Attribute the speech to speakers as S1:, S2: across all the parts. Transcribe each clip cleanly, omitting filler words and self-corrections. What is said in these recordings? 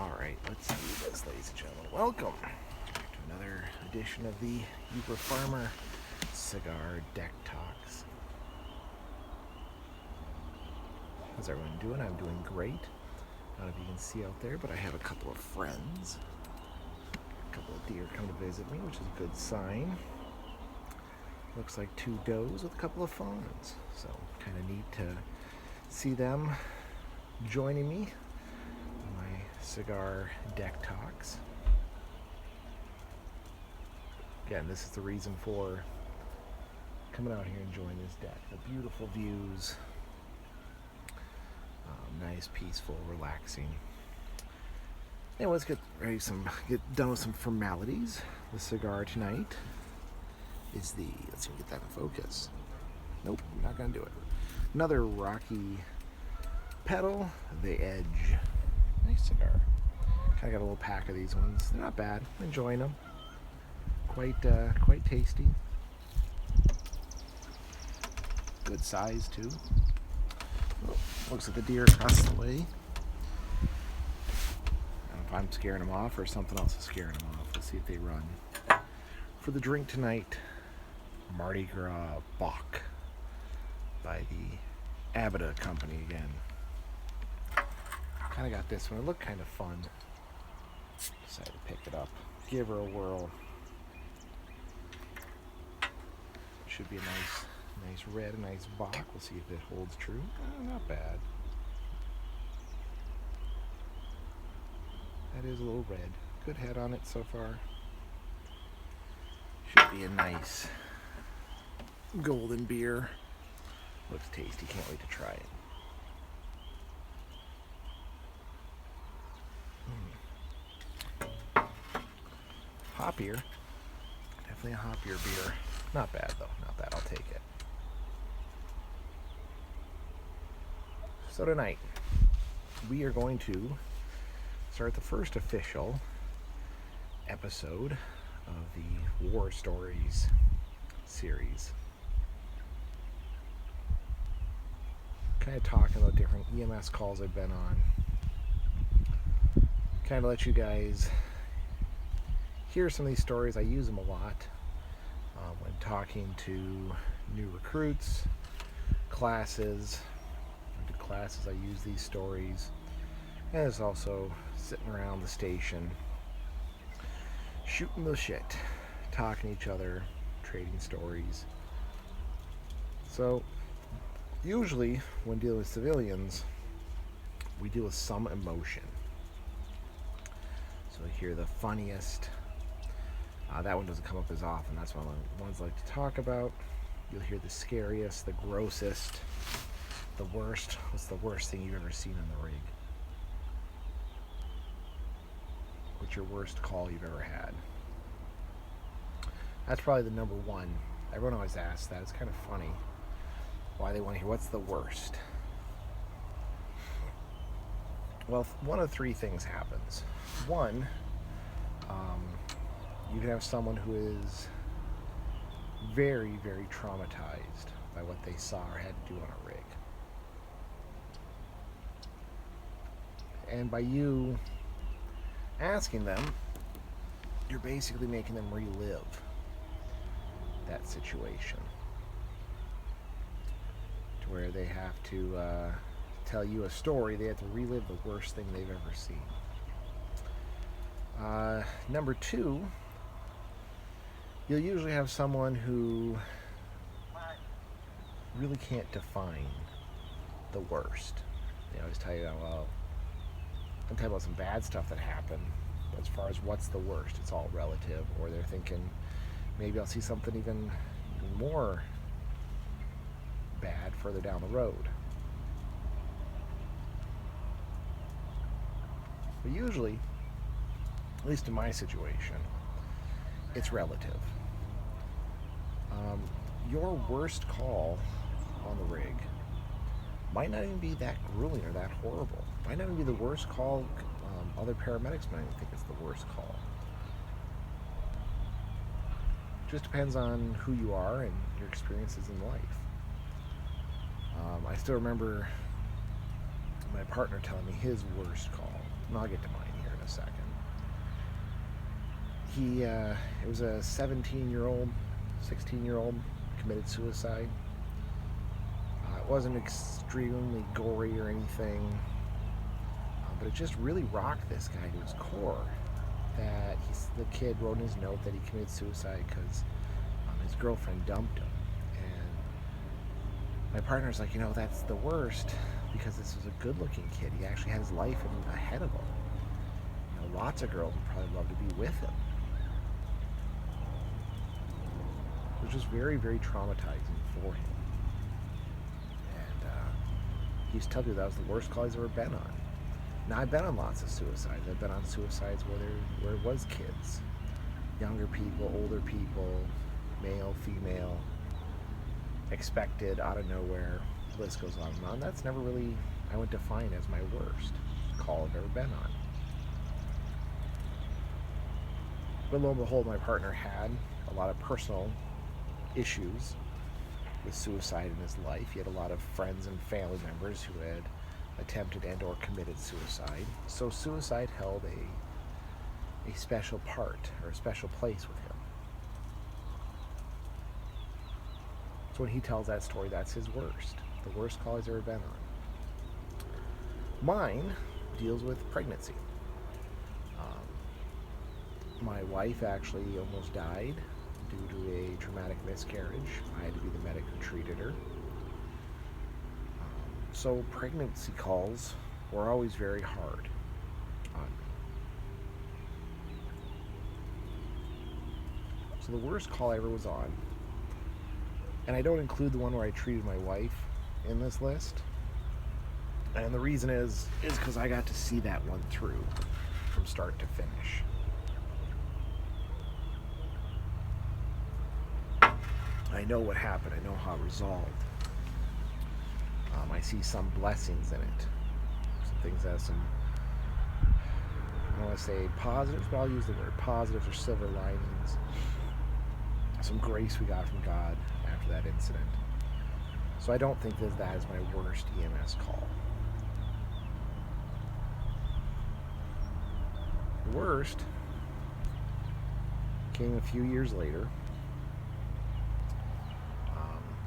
S1: Alright, let's do this, ladies and gentlemen. Welcome to another edition of the Uber Farmer Cigar Deck Talks. How's everyone doing? I'm doing great. I don't know if you can see out there, but I have a couple of friends. A couple of deer come to visit me, which is a good sign. Looks like two does with a couple of fawns. So, kind of neat to see them joining me on my cigar deck talks. Again, this is the reason for coming out here and enjoying this deck. The beautiful views, nice, peaceful, relaxing. Anyway, let's get done with some formalities. The cigar tonight is let's see if we get that in focus. Nope, not gonna do it. Another Rocky Pedal, the Edge. Nice cigar. Kind of got a little pack of these ones. They're not bad. I'm enjoying them. Quite tasty. Good size too. Oh, looks like the deer across the way. I don't know if I'm scaring them off or something else is scaring them off. Let's see if they run. For the drink tonight, Mardi Gras Bach by the Abita Company again. Kind of got this one. It looked kind of fun. Decided to pick it up. Give her a whirl. Should be a nice red, a nice Bach. We'll see if it holds true. Not bad. That is a little red. Good head on it so far. Should be a nice golden beer. Looks tasty. Can't wait to try it. Hoppier. Definitely a hoppier beer. Not bad though. Not bad. I'll take it. So tonight, we are going to start the first official episode of the War Stories series. Kind of talking about different EMS calls I've been on. Kind of let you guys hear some of these stories. I use them a lot when talking to new recruits, classes. I use these stories, and it's also sitting around the station shooting the shit, talking to each other, trading stories. So usually when dealing with civilians, we deal with some emotion. So I hear the funniest. That one doesn't come up as often. That's one of the ones I like to talk about. You'll hear the scariest, the grossest, the worst. What's the worst thing you've ever seen on the rig? What's your worst call you've ever had? That's probably the number one. Everyone always asks that. It's kind of funny why they want to hear what's the worst. Well, one of three things happens. One, you can have someone who is very, very traumatized by what they saw or had to do on a rig. And by you asking them, you're basically making them relive that situation. To where they have to tell you a story, they have to relive the worst thing they've ever seen. Number two, you'll usually have someone who really can't define the worst. They always tell you, well, I'm talking about some bad stuff that happened, but as far as what's the worst, it's all relative. Or they're thinking, maybe I'll see something even more bad further down the road. But usually, at least in my situation, it's relative. Your worst call on the rig might not even be that grueling or that horrible. Might not even be the worst call. Other paramedics might even think it's the worst call. Just depends on who you are and your experiences in life. I still remember my partner telling me his worst call. And I'll get to mine here in a second. It was a 17-year-old, 16-year-old committed suicide. It wasn't extremely gory or anything, but it just really rocked this guy to his core. That the kid wrote in his note that he committed suicide because his girlfriend dumped him. And my partner's like, that's the worst, because this was a good-looking kid. He actually had his life ahead of him. Lots of girls would probably love to be with him. It was just very, very traumatizing for him. And he used to tell me that was the worst call he's ever been on. Now, I've been on lots of suicides. I've been on suicides where it was kids, younger people, older people, male, female, expected, out of nowhere. The list goes on and on. That's never really, I would define as my worst call I've ever been on. But lo and behold, my partner had a lot of personal issues with suicide in his life. He had a lot of friends and family members who had attempted and or committed suicide. So suicide held a special part or a special place with him. So when he tells that story, that's his worst. The worst call he's ever been on. Mine deals with pregnancy. My wife actually almost died due to a traumatic miscarriage. I had to be the medic who treated her. So pregnancy calls were always very hard on me. So the worst call I ever was on, and I don't include the one where I treated my wife in this list, and the reason is because I got to see that one through from start to finish. I know what happened. I know how it resolved. I see some blessings in it. Some things that have some, I don't want to say positives, but I'll use the word positives or silver linings. Some grace we got from God after that incident. So I don't think that is my worst EMS call. The worst came a few years later.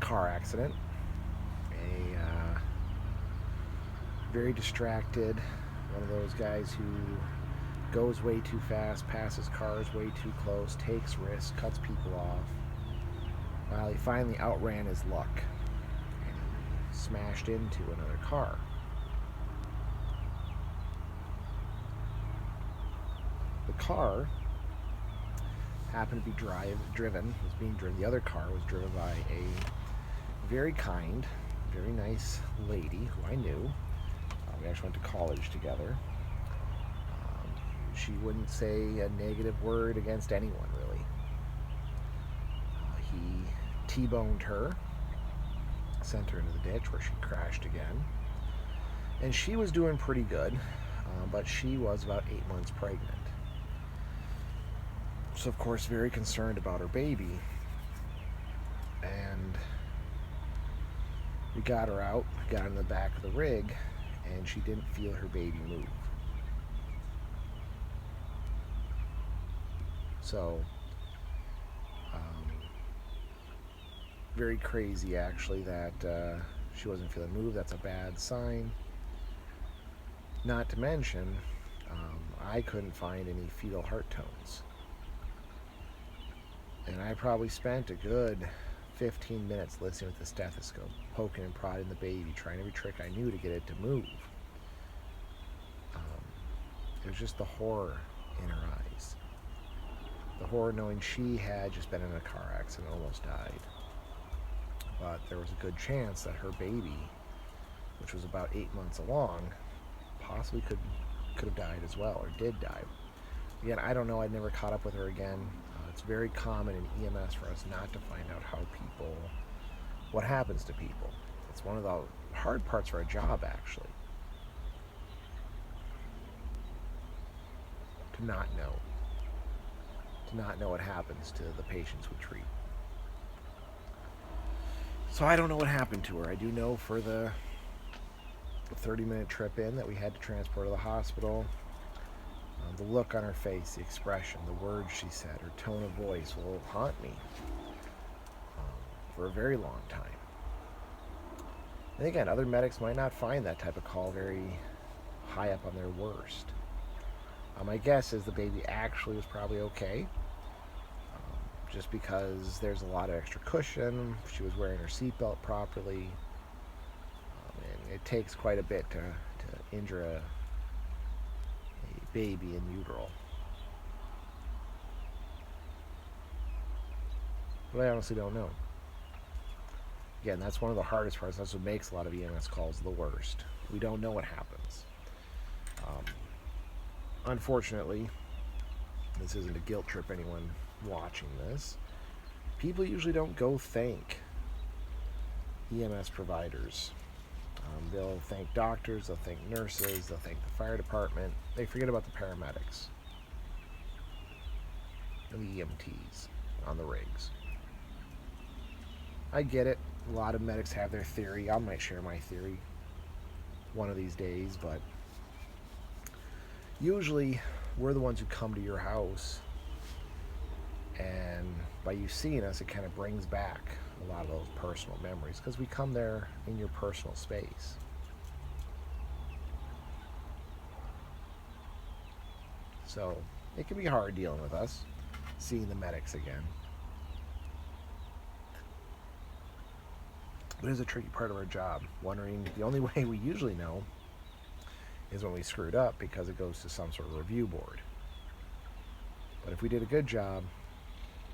S1: Car accident. Very distracted, one of those guys who goes way too fast, passes cars way too close, takes risks, cuts people off. Well, he finally outran his luck and he smashed into another car. The car happened to be the other car was driven by a very kind, very nice lady who I knew. We actually went to college together. She wouldn't say a negative word against anyone, really. He T-boned her, sent her into the ditch where she crashed again. And she was doing pretty good, but she was about 8 months pregnant. So, of course, very concerned about her baby. And we got her out, got in the back of the rig, and she didn't feel her baby move. So, very crazy actually that she wasn't feeling move. That's a bad sign. Not to mention, I couldn't find any fetal heart tones. And I probably spent a good 15 minutes listening with the stethoscope, poking and prodding the baby, trying every trick I knew to get it to move. It was just the horror in her eyes. The horror knowing she had just been in a car accident and almost died. But there was a good chance that her baby, which was about 8 months along, possibly could have died as well, or did die. Again, I don't know. I'd never caught up with her again. It's very common in EMS for us not to find out what happens to people. It's one of the hard parts of our job, actually. To not know what happens to the patients we treat. So I don't know what happened to her. I do know for the 30-minute trip in that we had to transport her to the hospital, the look on her face, the expression, the words she said, her tone of voice will haunt me for a very long time. And again, other medics might not find that type of call very high up on their worst. My guess is the baby actually was probably okay, just because there's a lot of extra cushion. She was wearing her seatbelt properly, and it takes quite a bit to injure a baby in utero. But I honestly don't know. Again, that's one of the hardest parts. That's what makes a lot of EMS calls the worst. We don't know what happens. Unfortunately, this isn't a guilt trip anyone watching this. People usually don't go thank EMS providers. They'll thank doctors, they'll thank nurses, they'll thank the fire department. They forget about the paramedics and the EMTs on the rigs. I get it. A lot of medics have their theory. I might share my theory one of these days, but usually we're the ones who come to your house, and by you seeing us, it kind of brings back a lot of those personal memories, because we come there in your personal space. So it can be hard dealing with us, seeing the medics again. But it is a tricky part of our job, wondering, the only way we usually know is when we screwed up, because it goes to some sort of review board. But if we did a good job,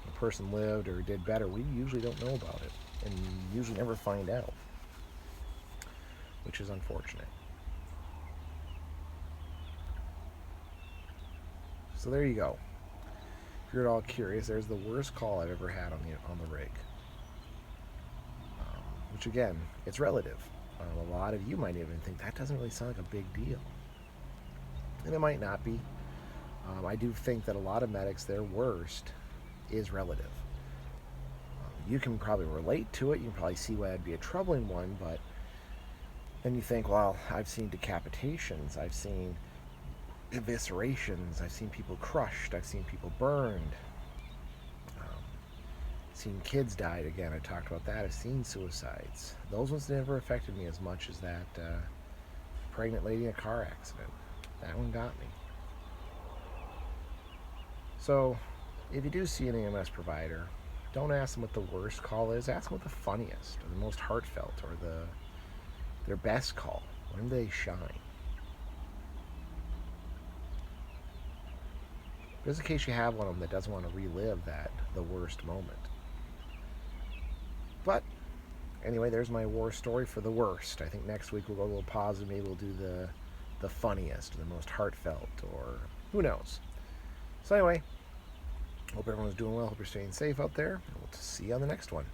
S1: the person lived or did better, we usually don't know about it, and usually never find out, which is unfortunate. So there you go. If you're at all curious, there's the worst call I've ever had on the rig. Which again, it's relative. A lot of you might even think that doesn't really sound like a big deal, and it might not be. I do think that a lot of medics, their worst is relative. You can probably relate to it. You can probably see why it'd be a troubling one, but then you think, well, I've seen decapitations, I've seen eviscerations, I've seen people crushed, I've seen people burned, seen kids died. Again, I talked about that. I've seen suicides. Those ones never affected me as much as that pregnant lady in a car accident. That one got me. So if you do see an EMS provider, don't ask them what the worst call is. Ask them what the funniest or the most heartfelt or their best call. When do they shine? Just in case you have one of them that doesn't want to relive the worst moment. But anyway, there's my war story for the worst. I think next week we'll go a little positive. Maybe we'll do the funniest, or the most heartfelt, or who knows. So anyway, hope everyone's doing well. Hope you're staying safe out there. And we'll see you on the next one.